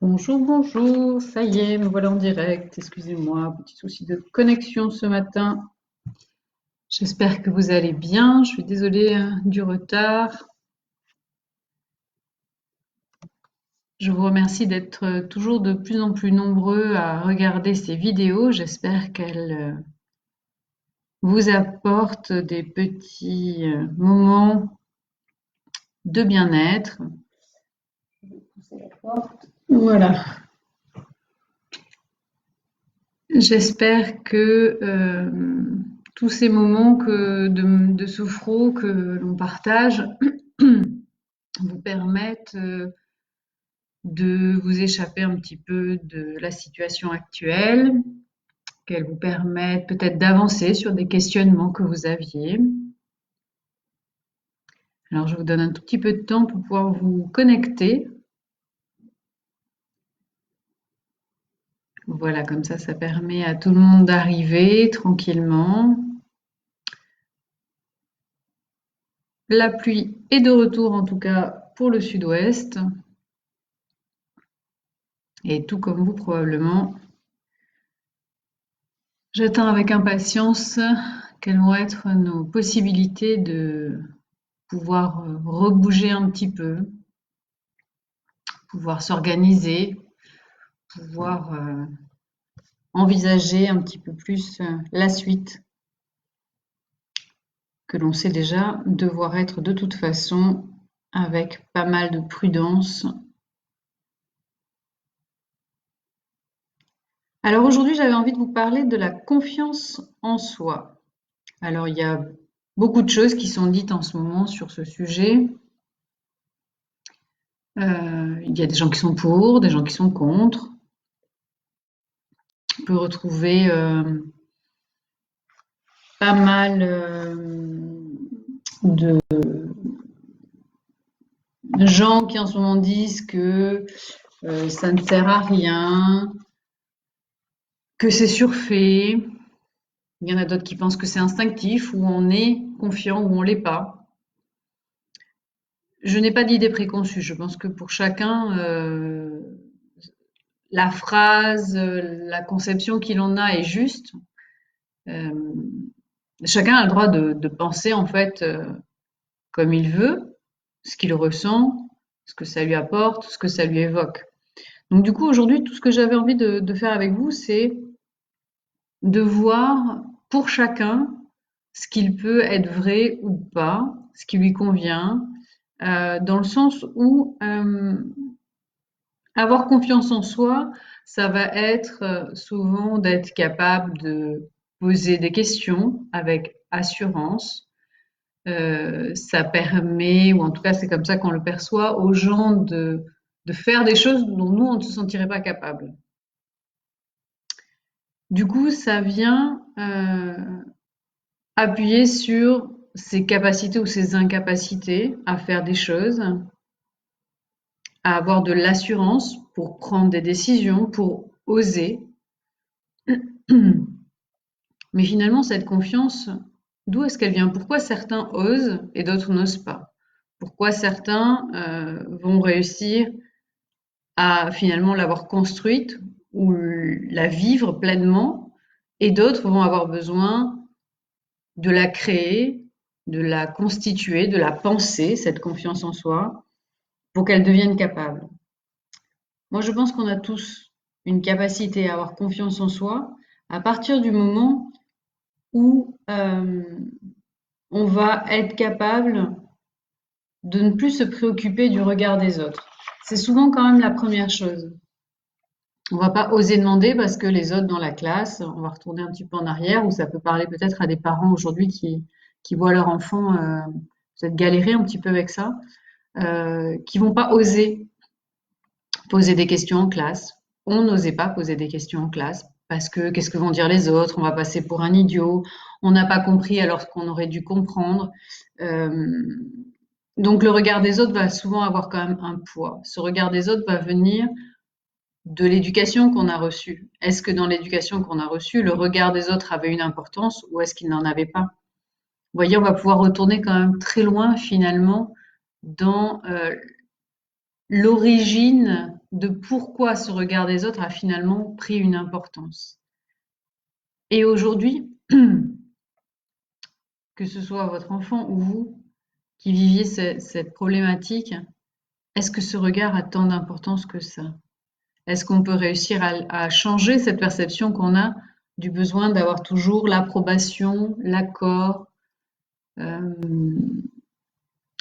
Bonjour, bonjour, ça y est, me voilà en direct. Excusez-moi, petit souci de connexion ce matin. J'espère que vous allez bien. Je suis désolée du retard. Je vous remercie d'être toujours de plus en plus nombreux à regarder ces vidéos. J'espère qu'elles vous apportent des petits moments de bien-être. Voilà. J'espère que tous ces moments de sophro que l'on partage vous permettent de vous échapper un petit peu de la situation actuelle, qu'elles vous permettent peut-être d'avancer sur des questionnements que vous aviez. Alors, je vous donne un tout petit peu de temps pour pouvoir vous connecter. Voilà, comme ça permet à tout le monde d'arriver tranquillement. La pluie est de retour, en tout cas pour le sud-ouest. Et tout comme vous, probablement, j'attends avec impatience quelles vont être nos possibilités de pouvoir rebouger un petit peu, pouvoir s'organiser, pouvoir envisager un petit peu plus la suite que l'on sait déjà devoir être de toute façon avec pas mal de prudence. Alors aujourd'hui, j'avais envie de vous parler de la confiance en soi. Alors il y a beaucoup de choses qui sont dites en ce moment sur ce sujet. Il y a des gens qui sont pour, des gens qui sont contre. On peut retrouver pas mal de gens qui en ce moment disent que ça ne sert à rien, que c'est surfait. Il y en a d'autres qui pensent que c'est instinctif, où on est confiant, ou on l'est pas. Je n'ai pas d'idée préconçue. Je pense que pour chacun, la phrase, la conception qu'il en a est juste. Euh, Chacun a le droit de penser en fait comme il veut, ce qu'il ressent, ce que ça lui apporte, ce que ça lui évoque. Donc du coup aujourd'hui tout ce que j'avais envie de faire avec vous, c'est de voir pour chacun ce qu'il peut être vrai ou pas, ce qui lui convient, dans le sens où avoir confiance en soi, ça va être souvent d'être capable de poser des questions avec assurance. Ça permet, ou en tout cas c'est comme ça qu'on le perçoit, aux gens de faire des choses dont nous, on ne se sentirait pas capable. Du coup, ça vient appuyer sur ses capacités ou ses incapacités à faire des choses, à avoir de l'assurance pour prendre des décisions, pour oser. Mais finalement, cette confiance, d'où est-ce qu'elle vient? Pourquoi certains osent et d'autres n'osent pas? Pourquoi certains vont réussir à finalement l'avoir construite ou la vivre pleinement et d'autres vont avoir besoin de la créer, de la constituer, de la penser, cette confiance en soi, pour qu'elle devienne capable. Moi, je pense qu'on a tous une capacité à avoir confiance en soi à partir du moment où on va être capable de ne plus se préoccuper du regard des autres. C'est souvent quand même la première chose. On va pas oser demander parce que les autres dans la classe, on va retourner un petit peu en arrière, ou ça peut parler peut-être à des parents aujourd'hui qui voient leur enfant peut-être galérer un petit peu avec ça, qui vont pas oser poser des questions en classe. On n'osait pas poser des questions en classe parce que qu'est-ce que vont dire les autres? On va passer pour un idiot. On n'a pas compris alors qu'on aurait dû comprendre. Euh, donc le regard des autres va souvent avoir quand même un poids. Ce regard des autres va venir de l'éducation qu'on a reçue. Est-ce que dans l'éducation qu'on a reçue, le regard des autres avait une importance ou est-ce qu'il n'en avait pas? Vous voyez, on va pouvoir retourner quand même très loin finalement dans l'origine de pourquoi ce regard des autres a finalement pris une importance. Et aujourd'hui, que ce soit votre enfant ou vous qui viviez cette problématique, est-ce que ce regard a tant d'importance que ça? Est-ce qu'on peut réussir à changer cette perception qu'on a du besoin d'avoir toujours l'approbation, l'accord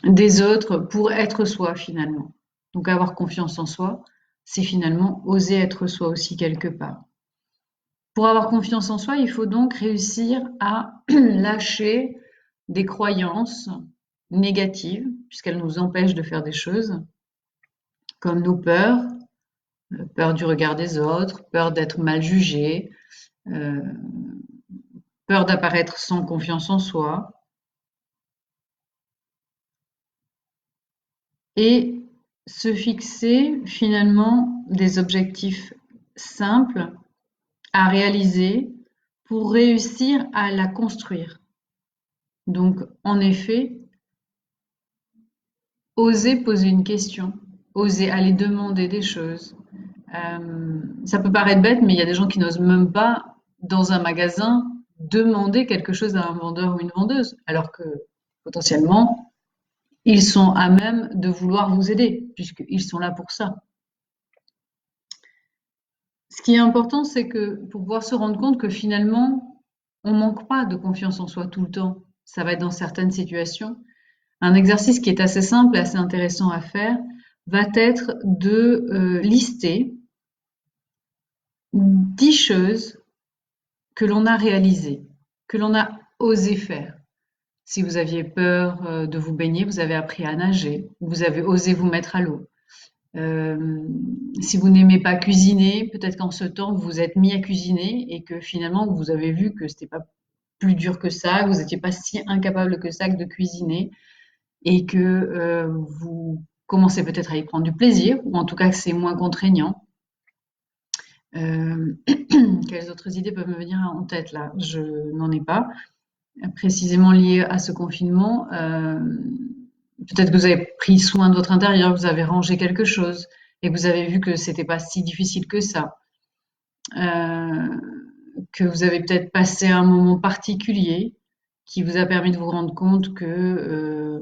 des autres pour être soi finalement? Donc avoir confiance en soi, c'est finalement oser être soi aussi quelque part. Pour avoir confiance en soi, il faut donc réussir à lâcher des croyances négatives, puisqu'elles nous empêchent de faire des choses, comme nos peurs, peur du regard des autres, peur d'être mal jugé, euh, peur d'apparaître sans confiance en soi, et se fixer finalement des objectifs simples à réaliser pour réussir à la construire. Donc, en effet, oser poser une question, oser aller demander des choses. Ça peut paraître bête, mais il y a des gens qui n'osent même pas, dans un magasin, demander quelque chose à un vendeur ou une vendeuse, alors que potentiellement, ils sont à même de vouloir vous aider, puisqu'ils sont là pour ça. Ce qui est important, c'est que pour pouvoir se rendre compte que finalement, on manque pas de confiance en soi tout le temps. Ça va être dans certaines situations. Un exercice qui est assez simple et assez intéressant à faire va être de lister 10 choses que l'on a réalisées, que l'on a osé faire. Si vous aviez peur de vous baigner, vous avez appris à nager, vous avez osé vous mettre à l'eau. Si vous n'aimez pas cuisiner, peut-être qu'en ce temps, vous vous êtes mis à cuisiner et que finalement, vous avez vu que c'était pas plus dur que ça, que vous n'étiez pas si incapable que ça que de cuisiner et que vous commencez peut-être à y prendre du plaisir, ou en tout cas que c'est moins contraignant. Quelles autres idées peuvent me venir en tête là? Je n'en ai pas. Précisément liées à ce confinement, peut-être que vous avez pris soin de votre intérieur, vous avez rangé quelque chose et que vous avez vu que c'était pas si difficile que ça. Euh, que vous avez peut-être passé un moment particulier qui vous a permis de vous rendre compte que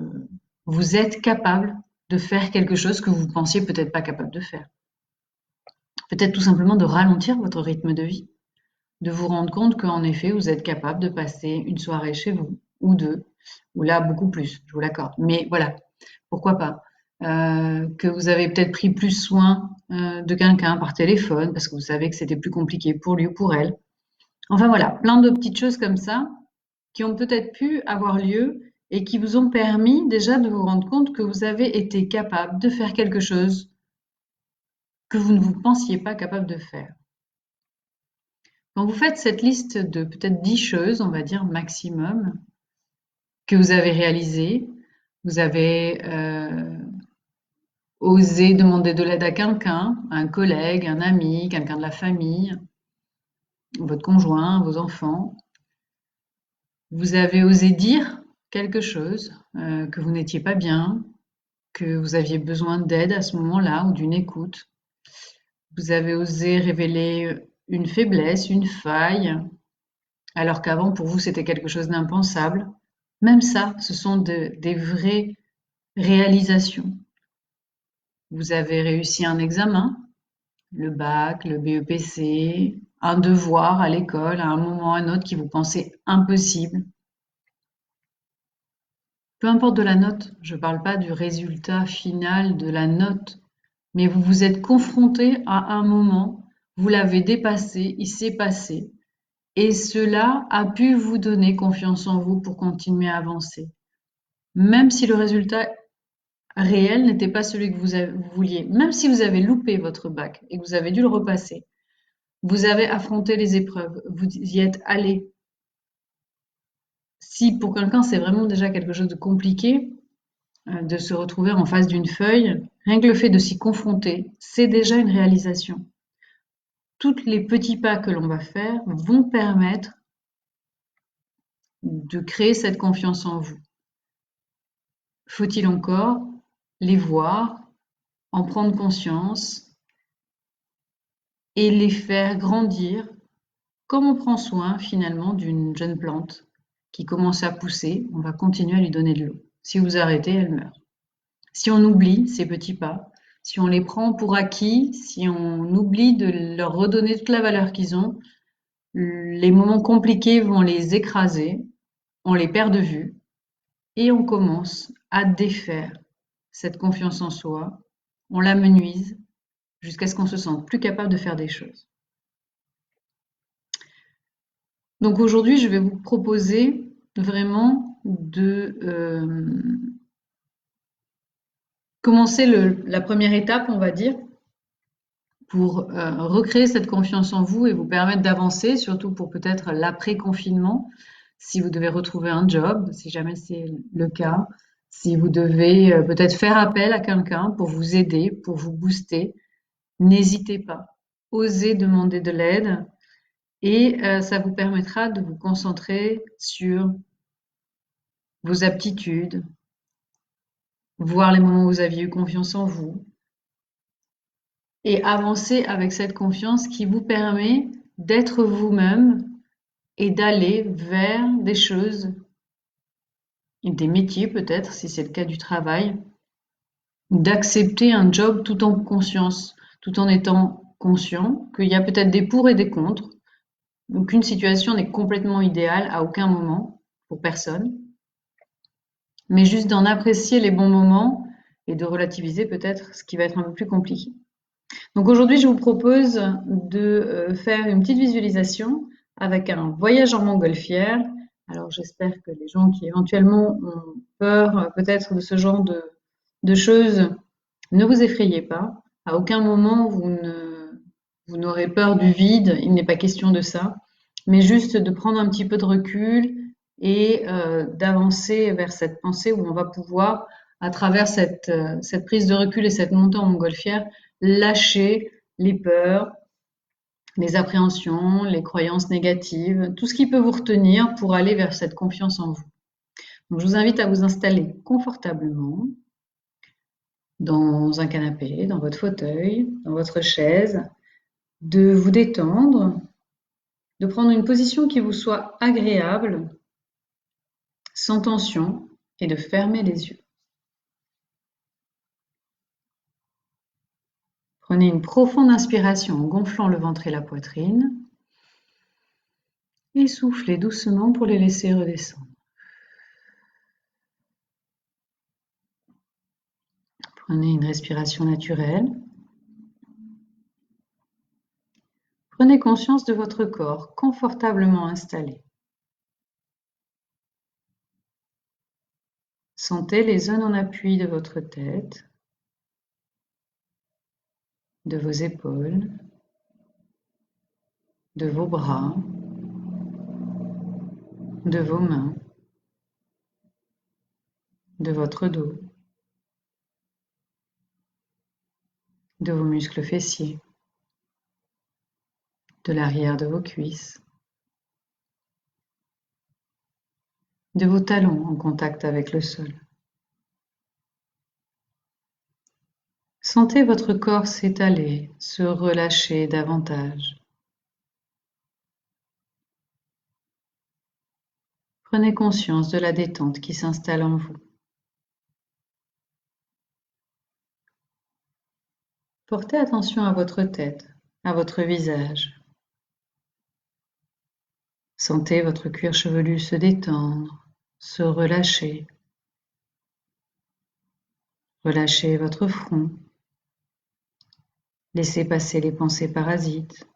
vous êtes capable de faire quelque chose que vous pensiez peut-être pas capable de faire. Peut-être tout simplement de ralentir votre rythme de vie, de vous rendre compte qu'en effet, vous êtes capable de passer une soirée chez vous, ou deux, ou là, beaucoup plus, je vous l'accorde. Mais voilà, pourquoi pas. Que vous avez peut-être pris plus soin de quelqu'un par téléphone, parce que vous savez que c'était plus compliqué pour lui ou pour elle. Enfin voilà, plein de petites choses comme ça, qui ont peut-être pu avoir lieu et qui vous ont permis déjà de vous rendre compte que vous avez été capable de faire quelque chose que vous ne vous pensiez pas capable de faire. Quand vous faites cette liste de peut-être 10 choses, on va dire maximum, que vous avez réalisées, vous avez osé demander de l'aide à quelqu'un, un collègue, un ami, quelqu'un de la famille, votre conjoint, vos enfants. Vous avez osé dire quelque chose, que vous n'étiez pas bien, que vous aviez besoin d'aide à ce moment-là ou d'une écoute. Vous avez osé révéler une faiblesse, une faille, alors qu'avant pour vous c'était quelque chose d'impensable. Même ça, ce sont des vraies réalisations. Vous avez réussi un examen, le bac, le BEPC, un devoir à l'école, à un moment ou à un autre qui vous pensez impossible. Peu importe de la note, je ne parle pas du résultat final de la note, mais vous vous êtes confronté à un moment, vous l'avez dépassé, il s'est passé, et cela a pu vous donner confiance en vous pour continuer à avancer. Même si le résultat réel n'était pas celui que vous vouliez, même si vous avez loupé votre bac et que vous avez dû le repasser, vous avez affronté les épreuves, vous y êtes allé. Si pour quelqu'un c'est vraiment déjà quelque chose de compliqué, de se retrouver en face d'une feuille, rien que le fait de s'y confronter, c'est déjà une réalisation. Tous les petits pas que l'on va faire vont permettre de créer cette confiance en vous. Faut-il encore les voir, en prendre conscience et les faire grandir comme on prend soin finalement d'une jeune plante qui commence à pousser, on va continuer à lui donner de l'eau. Si vous arrêtez, elle meurt. Si on oublie ces petits pas, si on les prend pour acquis, si on oublie de leur redonner toute la valeur qu'ils ont, les moments compliqués vont les écraser, on les perd de vue et on commence à défaire cette confiance en soi, on l'amenuise jusqu'à ce qu'on se sente plus capable de faire des choses. Donc aujourd'hui, je vais vous proposer vraiment de commencer la première étape, on va dire, pour recréer cette confiance en vous et vous permettre d'avancer, surtout pour peut-être l'après-confinement, si vous devez retrouver un job, si jamais c'est le cas, si vous devez peut-être faire appel à quelqu'un pour vous aider, pour vous booster, n'hésitez pas. Osez demander de l'aide et ça vous permettra de vous concentrer sur vos aptitudes, voir les moments où vous aviez eu confiance en vous et avancer avec cette confiance qui vous permet d'être vous-même et d'aller vers des choses, des métiers peut-être, si c'est le cas du travail, d'accepter un job tout en conscience, tout en étant conscient qu'il y a peut-être des pour et des contre. Aucune situation n'est complètement idéale à aucun moment pour personne, mais juste d'en apprécier les bons moments et de relativiser peut-être ce qui va être un peu plus compliqué. Donc aujourd'hui, je vous propose de faire une petite visualisation avec un voyage en montgolfière. Alors j'espère que les gens qui éventuellement ont peur peut-être de ce genre de choses, ne vous effrayez pas. À aucun moment vous n'aurez peur du vide, il n'est pas question de ça, mais juste de prendre un petit peu de recul et d'avancer vers cette pensée où on va pouvoir, à travers cette prise de recul et cette montée en montgolfière, lâcher les peurs, les appréhensions, les croyances négatives, tout ce qui peut vous retenir pour aller vers cette confiance en vous. Donc, je vous invite à vous installer confortablement dans un canapé, dans votre fauteuil, dans votre chaise, de vous détendre, de prendre une position qui vous soit agréable, sans tension, et de fermer les yeux. Prenez une profonde inspiration en gonflant le ventre et la poitrine. Et soufflez doucement pour les laisser redescendre. Prenez une respiration naturelle. Prenez conscience de votre corps confortablement installé. Sentez les zones en appui de votre tête, de vos épaules, de vos bras, de vos mains, de votre dos, de vos muscles fessiers, de l'arrière de vos cuisses, de vos talons en contact avec le sol. Sentez votre corps s'étaler, se relâcher davantage. Prenez conscience de la détente qui s'installe en vous. Portez attention à votre tête, à votre visage. Sentez votre cuir chevelu se détendre, se relâcher. Relâchez votre front. Laissez passer les pensées parasites.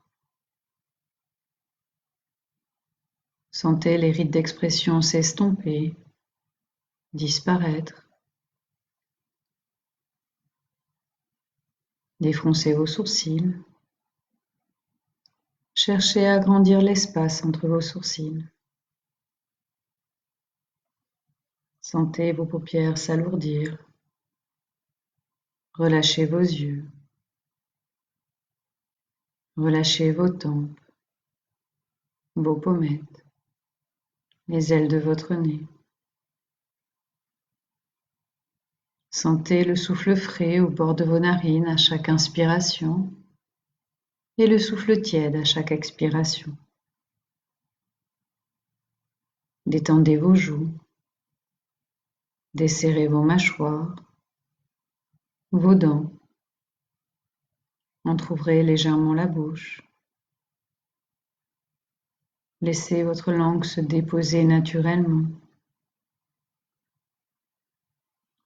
Sentez les rides d'expression s'estomper, disparaître. Défroncez vos sourcils. Cherchez à agrandir l'espace entre vos sourcils. Sentez vos paupières s'alourdir. Relâchez vos yeux. Relâchez vos tempes, vos pommettes, les ailes de votre nez. Sentez le souffle frais au bord de vos narines à chaque inspiration et le souffle tiède à chaque expiration. Détendez vos joues, desserrez vos mâchoires, vos dents. Entr'ouvrez légèrement la bouche. Laissez votre langue se déposer naturellement.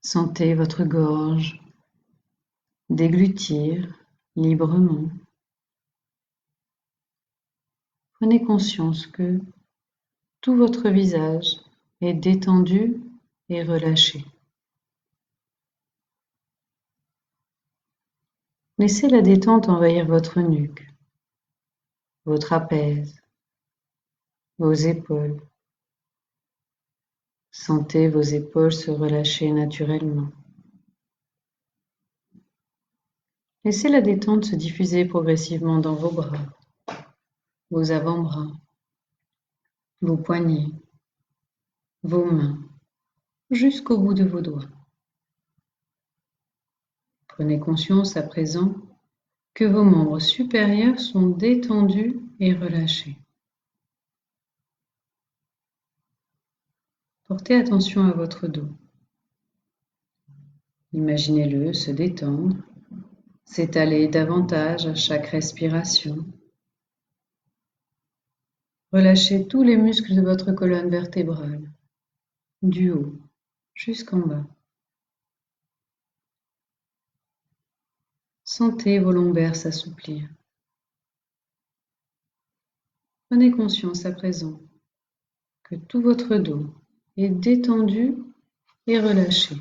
Sentez votre gorge déglutir librement. Prenez conscience que tout votre visage est détendu et relâché. Laissez la détente envahir votre nuque, vos trapèzes, vos épaules. Sentez vos épaules se relâcher naturellement. Laissez la détente se diffuser progressivement dans vos bras, vos avant-bras, vos poignets, vos mains, jusqu'au bout de vos doigts. Prenez conscience à présent que vos membres supérieurs sont détendus et relâchés. Portez attention à votre dos. Imaginez-le se détendre, s'étaler davantage à chaque respiration. Relâchez tous les muscles de votre colonne vertébrale, du haut jusqu'en bas. Sentez vos lombaires s'assouplir. Prenez conscience à présent que tout votre dos est détendu et relâché.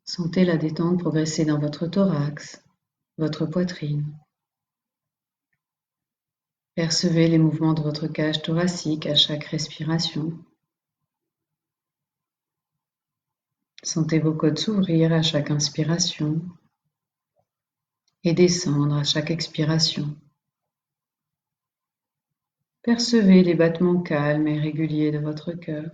Sentez la détente progresser dans votre thorax, votre poitrine. Percevez les mouvements de votre cage thoracique à chaque respiration. Sentez vos côtes s'ouvrir à chaque inspiration et descendre à chaque expiration. Percevez les battements calmes et réguliers de votre cœur.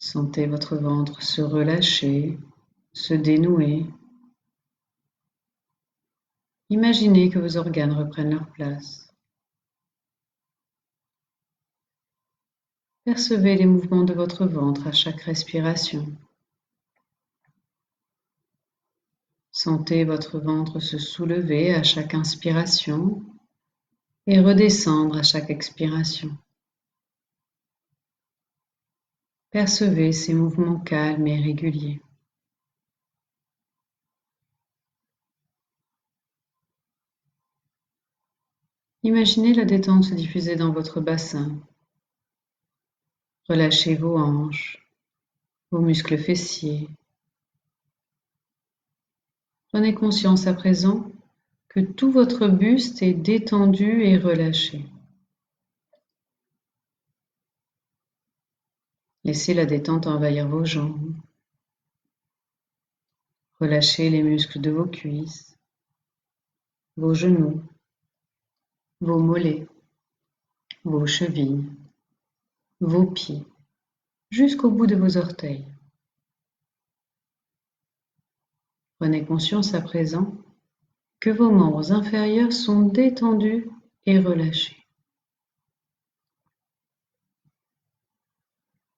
Sentez votre ventre se relâcher, se dénouer. Imaginez que vos organes reprennent leur place. Percevez les mouvements de votre ventre à chaque respiration. Sentez votre ventre se soulever à chaque inspiration et redescendre à chaque expiration. Percevez ces mouvements calmes et réguliers. Imaginez la détente se diffuser dans votre bassin. Relâchez vos hanches, vos muscles fessiers. Prenez conscience à présent que tout votre buste est détendu et relâché. Laissez la détente envahir vos jambes. Relâchez les muscles de vos cuisses, vos genoux, vos mollets, vos chevilles, vos pieds, jusqu'au bout de vos orteils. Prenez conscience à présent que vos membres inférieurs sont détendus et relâchés.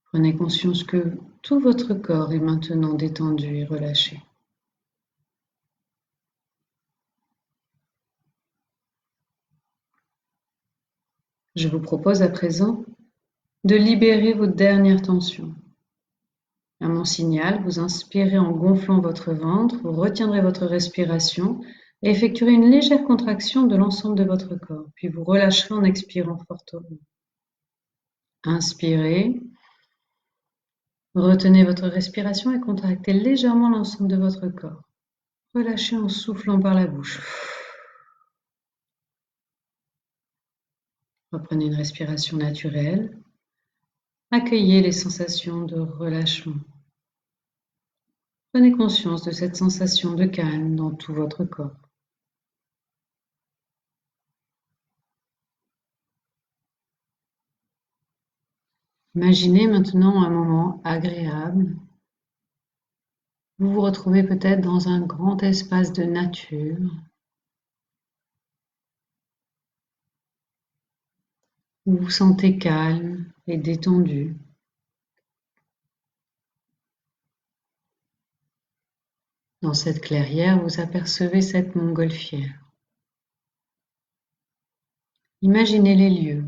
Prenez conscience que tout votre corps est maintenant détendu et relâché. Je vous propose à présent de libérer vos dernières tensions. À mon signal, vous inspirez en gonflant votre ventre, vous retiendrez votre respiration et effectuerez une légère contraction de l'ensemble de votre corps, puis vous relâcherez en expirant fortement. Inspirez, retenez votre respiration et contractez légèrement l'ensemble de votre corps. Relâchez en soufflant par la bouche. Reprenez une respiration naturelle. Accueillez les sensations de relâchement. Prenez conscience de cette sensation de calme dans tout votre corps. Imaginez maintenant un moment agréable. Vous vous retrouvez peut-être dans un grand espace de nature. Vous vous sentez calme et détendu. Dans cette clairière, vous apercevez cette montgolfière. Imaginez les lieux,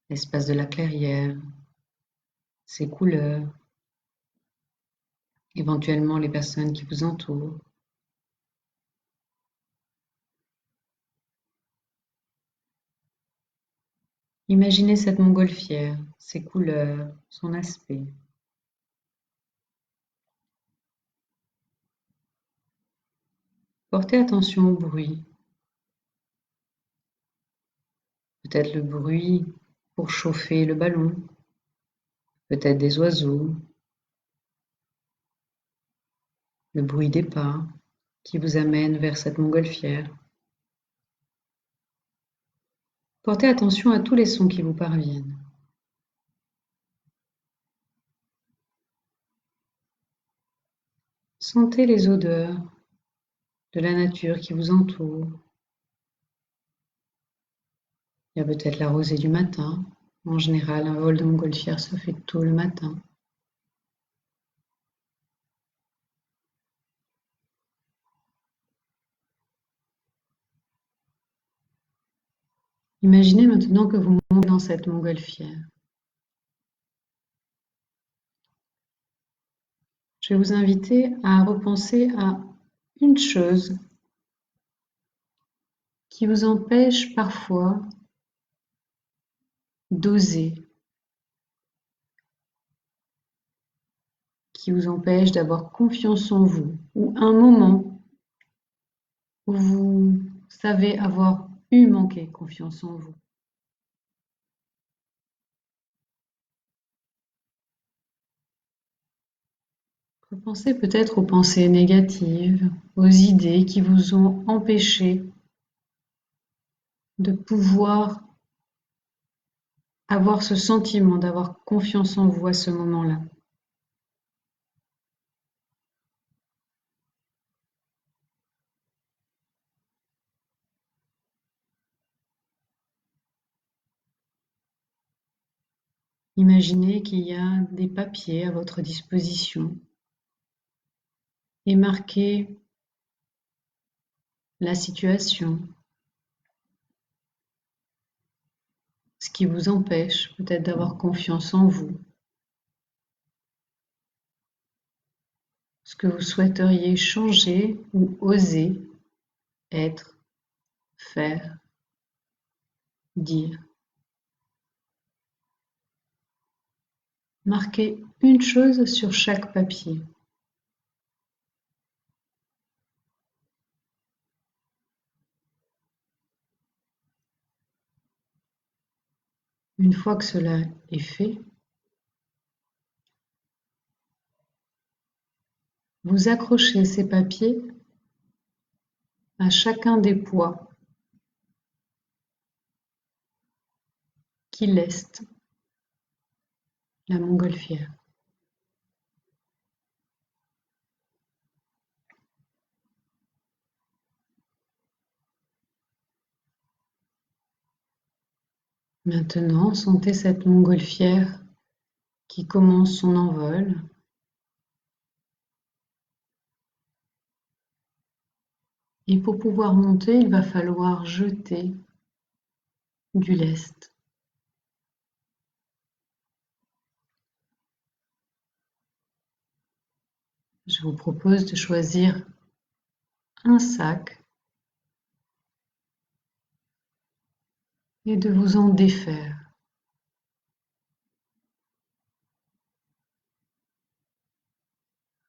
l'espace de la clairière, ses couleurs, éventuellement les personnes qui vous entourent. Imaginez cette montgolfière, ses couleurs, son aspect. Portez attention au bruit. Peut-être le bruit pour chauffer le ballon, peut-être des oiseaux, le bruit des pas qui vous amène vers cette montgolfière. Portez attention à tous les sons qui vous parviennent. Sentez les odeurs de la nature qui vous entoure. Il y a peut-être la rosée du matin. En général, un vol de montgolfière se fait tôt le matin. Imaginez maintenant que vous montez dans cette montgolfière. Je vais vous inviter à repenser à une chose qui vous empêche parfois d'oser, qui vous empêche d'avoir confiance en vous, ou un moment où vous savez avoir eu manqué confiance en vous. Repensez peut-être aux pensées négatives, aux idées qui vous ont empêché de pouvoir avoir ce sentiment d'avoir confiance en vous à ce moment-là. Imaginez qu'il y a des papiers à votre disposition et marquez la situation, ce qui vous empêche peut-être d'avoir confiance en vous, ce que vous souhaiteriez changer ou oser être, faire, dire. Marquez une chose sur chaque papier. Une fois que cela est fait, vous accrochez ces papiers à chacun des poids qui lestent la montgolfière. Maintenant, sentez cette montgolfière qui commence son envol. Et pour pouvoir monter, il va falloir jeter du lest. Je vous propose de choisir un sac et de vous en défaire.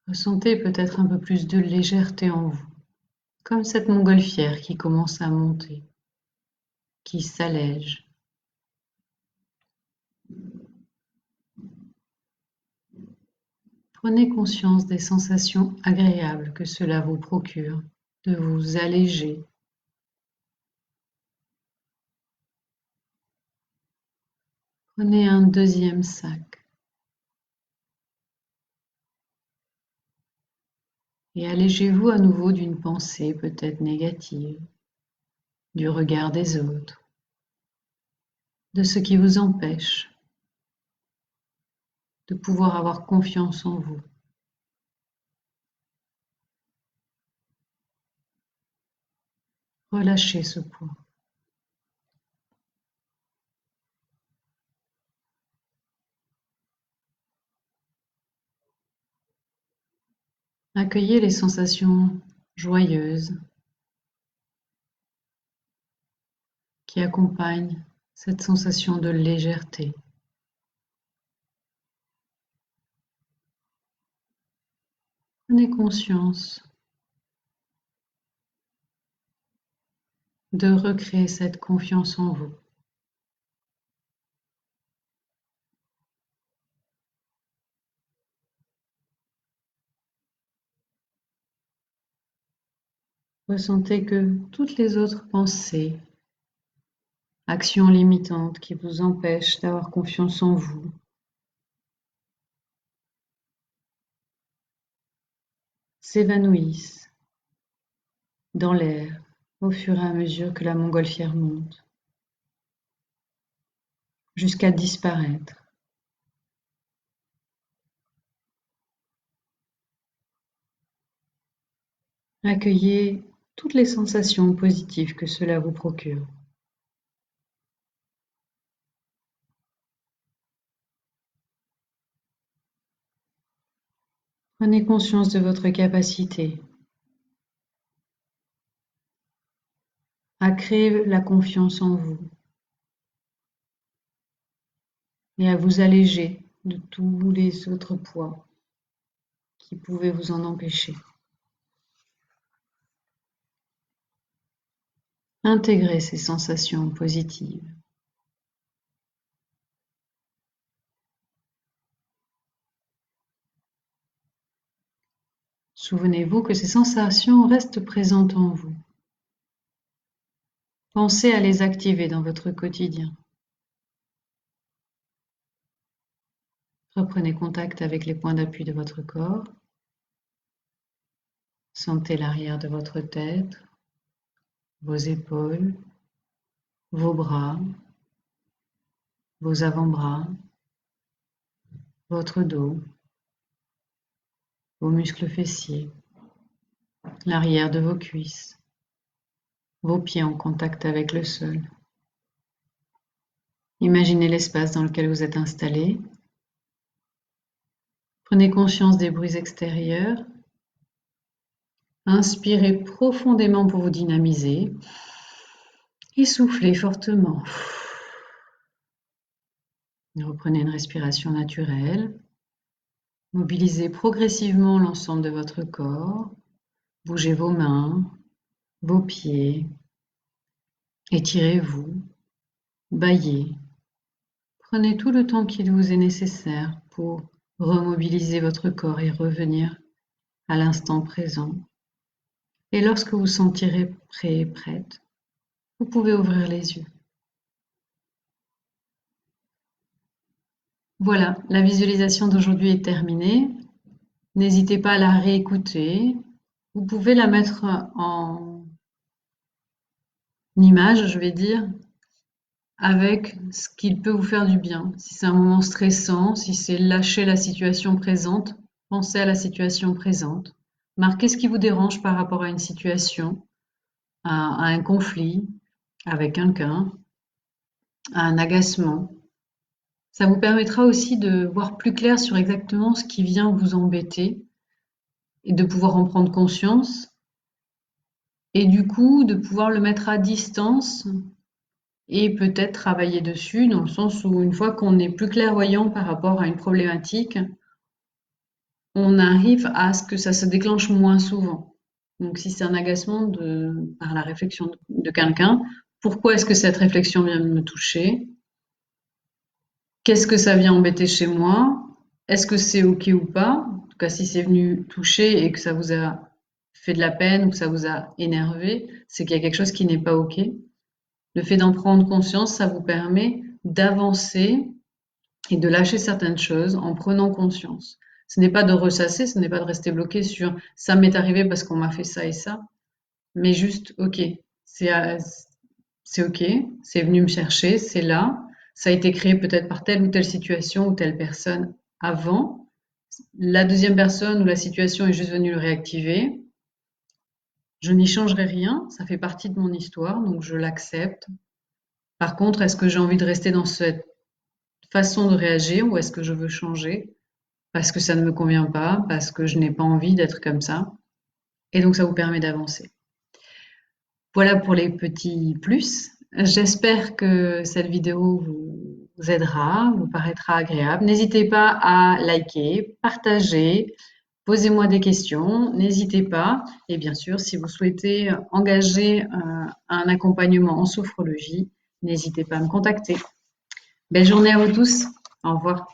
Ressentez peut-être un peu plus de légèreté en vous, comme cette montgolfière qui commence à monter, qui s'allège. Prenez conscience des sensations agréables que cela vous procure, de vous alléger. Prenez un deuxième sac et allégez-vous à nouveau d'une pensée peut-être négative, du regard des autres, de ce qui vous empêche de pouvoir avoir confiance en vous. Relâchez ce poids. Accueillez les sensations joyeuses qui accompagnent cette sensation de légèreté. Prenez conscience de recréer cette confiance en vous. Ressentez que toutes les autres pensées, actions limitantes qui vous empêchent d'avoir confiance en vous, s'évanouissent dans l'air au fur et à mesure que la montgolfière monte, jusqu'à disparaître. Accueillez toutes les sensations positives que cela vous procure. Prenez conscience de votre capacité à créer la confiance en vous et à vous alléger de tous les autres poids qui pouvaient vous en empêcher. Intégrez ces sensations positives. Souvenez-vous que ces sensations restent présentes en vous. Pensez à les activer dans votre quotidien. Reprenez contact avec les points d'appui de votre corps. Sentez l'arrière de votre tête, vos épaules, vos bras, vos avant-bras, votre dos, vos muscles fessiers, l'arrière de vos cuisses, vos pieds en contact avec le sol. Imaginez l'espace dans lequel vous êtes installé. Prenez conscience des bruits extérieurs. Inspirez profondément pour vous dynamiser et soufflez fortement. Reprenez une respiration naturelle. Mobilisez progressivement l'ensemble de votre corps. Bougez vos mains, vos pieds. Étirez-vous. Bâillez. Prenez tout le temps qu'il vous est nécessaire pour remobiliser votre corps et revenir à l'instant présent. Et lorsque vous sentirez prêt et prête, vous pouvez ouvrir les yeux. Voilà, la visualisation d'aujourd'hui est terminée. N'hésitez pas à la réécouter. Vous pouvez la mettre en image, je vais dire, avec ce qu'il peut vous faire du bien. Si c'est un moment stressant, si c'est lâcher la situation présente, pensez à la situation présente. Marquez ce qui vous dérange par rapport à une situation, à un conflit avec quelqu'un, à un agacement. Ça vous permettra aussi de voir plus clair sur exactement ce qui vient vous embêter et de pouvoir en prendre conscience et du coup de pouvoir le mettre à distance et peut-être travailler dessus dans le sens où une fois qu'on est plus clairvoyant par rapport à une problématique, on arrive à ce que ça se déclenche moins souvent. Donc si c'est un agacement par la réflexion de quelqu'un, pourquoi est-ce que cette réflexion vient de me toucher? Qu'est-ce que ça vient embêter chez moi? Est-ce que c'est OK ou pas? En tout cas, si c'est venu toucher et que ça vous a fait de la peine ou que ça vous a énervé, c'est qu'il y a quelque chose qui n'est pas OK. Le fait d'en prendre conscience, ça vous permet d'avancer et de lâcher certaines choses en prenant conscience. Ce n'est pas de ressasser, ce n'est pas de rester bloqué sur ça m'est arrivé parce qu'on m'a fait ça et ça, mais juste ok, c'est c'est ok, c'est venu me chercher, c'est là, ça a été créé peut-être par telle ou telle situation ou telle personne avant. La deuxième personne ou la situation est juste venue le réactiver. Je n'y changerai rien, ça fait partie de mon histoire, donc je l'accepte. Par contre, est-ce que j'ai envie de rester dans cette façon de réagir ou est-ce que je veux changer parce que ça ne me convient pas, parce que je n'ai pas envie d'être comme ça? Et donc ça vous permet d'avancer. Voilà pour les petits plus. J'espère que cette vidéo vous aidera, vous paraîtra agréable. N'hésitez pas à liker, partager, posez-moi des questions, n'hésitez pas. Et bien sûr, si vous souhaitez engager un accompagnement en sophrologie, n'hésitez pas à me contacter. Belle journée à vous tous. Au revoir.